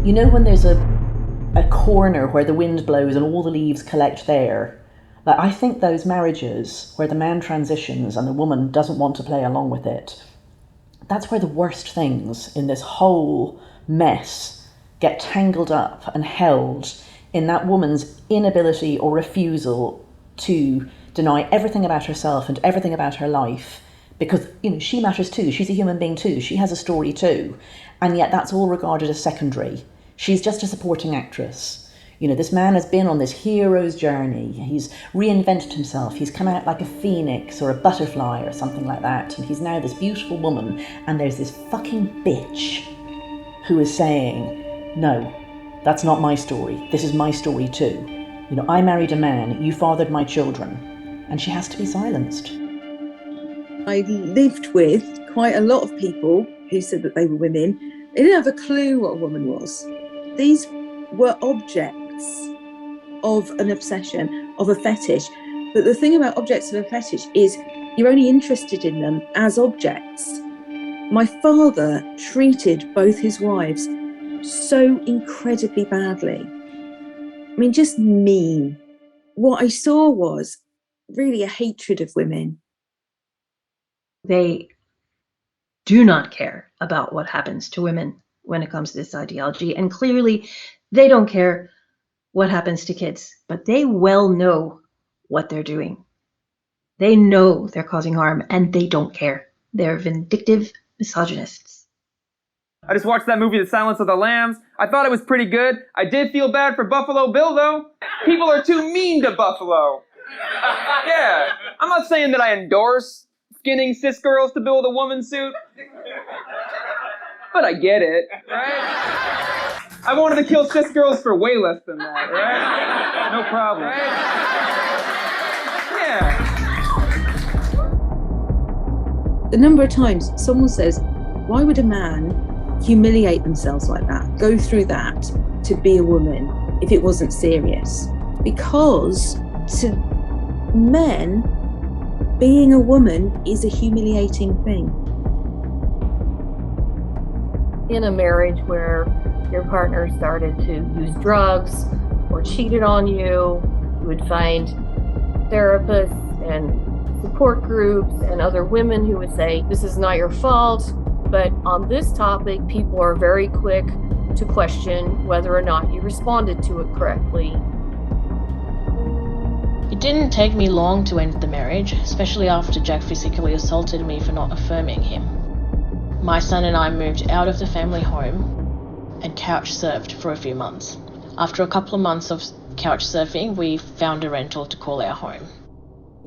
You know when there's a corner where the wind blows and all the leaves collect there? Like, I think those marriages where the man transitions and the woman doesn't want to play along with it, that's where the worst things in this whole mess get tangled up and held in that woman's inability or refusal to deny everything about herself and everything about her life, because, you know, she matters too. She's a human being too. She has a story too. And yet that's all regarded as secondary. She's just a supporting actress. You know, this man has been on this hero's journey. He's reinvented himself. He's come out like a phoenix or a butterfly or something like that. And he's now this beautiful woman. And there's this fucking bitch who is saying, no, that's not my story. This is my story too. You know, I married a man. You fathered my children. And she has to be silenced. I lived with quite a lot of people who said that they were women. They didn't have a clue what a woman was. These were objects of an obsession, of a fetish. But the thing about objects of a fetish is you're only interested in them as objects. My father treated both his wives so incredibly badly. I mean, just mean. What I saw was really a hatred of women. They do not care about what happens to women when it comes to this ideology. And clearly, they don't care what happens to kids, but they well know what they're doing. They know they're causing harm, and they don't care. They're vindictive misogynists. I just watched that movie, The Silence of the Lambs. I thought it was pretty good. I did feel bad for Buffalo Bill, though. People are too mean to Buffalo. Yeah, I'm not saying that I endorse skinning cis girls to build a woman suit, but I get it, right? I wanted to kill cis girls for way less than that, right? No problem. Right? Yeah. The number of times someone says, why would a man humiliate themselves like that, go through that to be a woman if it wasn't serious? Because to men, being a woman is a humiliating thing. In a marriage where your partner started to use drugs or cheated on you, you would find therapists and support groups and other women who would say, this is not your fault. But on this topic, people are very quick to question whether or not you responded to it correctly. It didn't take me long to end the marriage, especially after Jack physically assaulted me for not affirming him. My son and I moved out of the family home and couch surfed for a few months. After a couple of months of couch surfing, we found a rental to call our home.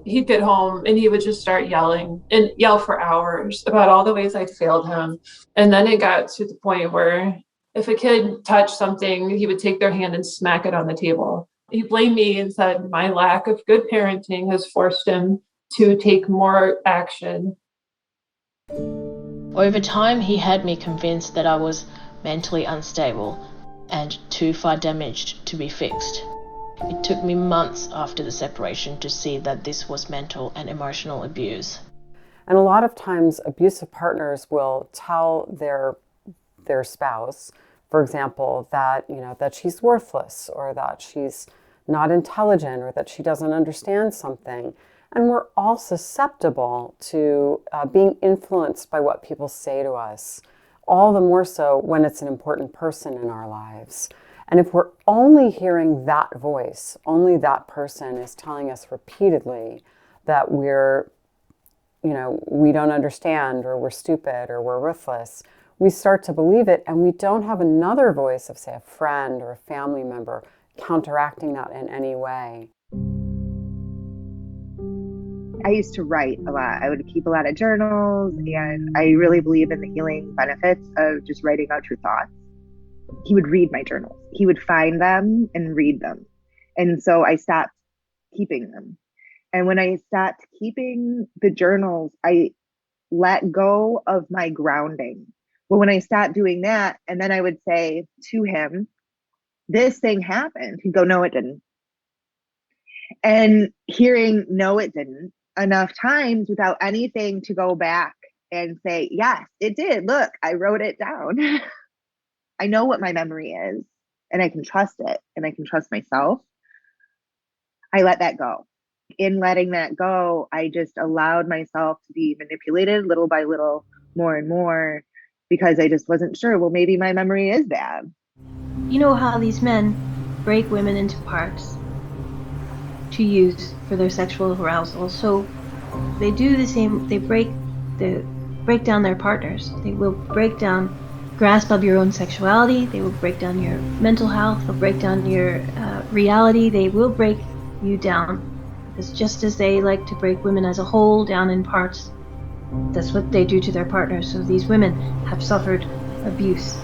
He'd get home and he would just start yelling and yell for hours about all the ways I'd failed him. And then it got to the point where if a kid touched something, he would take their hand and smack it on the table. He blamed me and said my lack of good parenting has forced him to take more action. Over time, he had me convinced that I was mentally unstable and too far damaged to be fixed. It took me months after the separation to see that this was mental and emotional abuse. And a lot of times abusive partners will tell their spouse, for example, that, that she's worthless or that she's not intelligent or that she doesn't understand something. And we're all susceptible to being influenced by what people say to us, all the more so when it's an important person in our lives. And if we're only hearing that voice, only that person is telling us repeatedly that we don't understand or we're stupid or we're worthless, we start to believe it, and we don't have another voice of, say, a friend or a family member counteracting that in any way. I used to write a lot. I would keep a lot of journals, and I really believe in the healing benefits of just writing out your thoughts. He would read my journals. He would find them and read them. And so I stopped keeping them. And when I stopped keeping the journals, I let go of my grounding. Well, when I stopped doing that, and then I would say to him, this thing happened. He'd go, no, it didn't. And hearing, no, it didn't, enough times without anything to go back and say, yes, it did. Look, I wrote it down. I know what my memory is, and I can trust it, and I can trust myself. I let that go. In letting that go, I just allowed myself to be manipulated little by little, more and more, because I just wasn't sure. Well, maybe my memory is bad. You know how these men break women into parts to use for their sexual arousal. So they do the same. They break down their partners. They will break down grasp of your own sexuality. They will break down your mental health. They'll break down your reality. They will break you down. Because just as they like to break women as a whole down in parts, that's what they do to their partners. So these women have suffered abuse.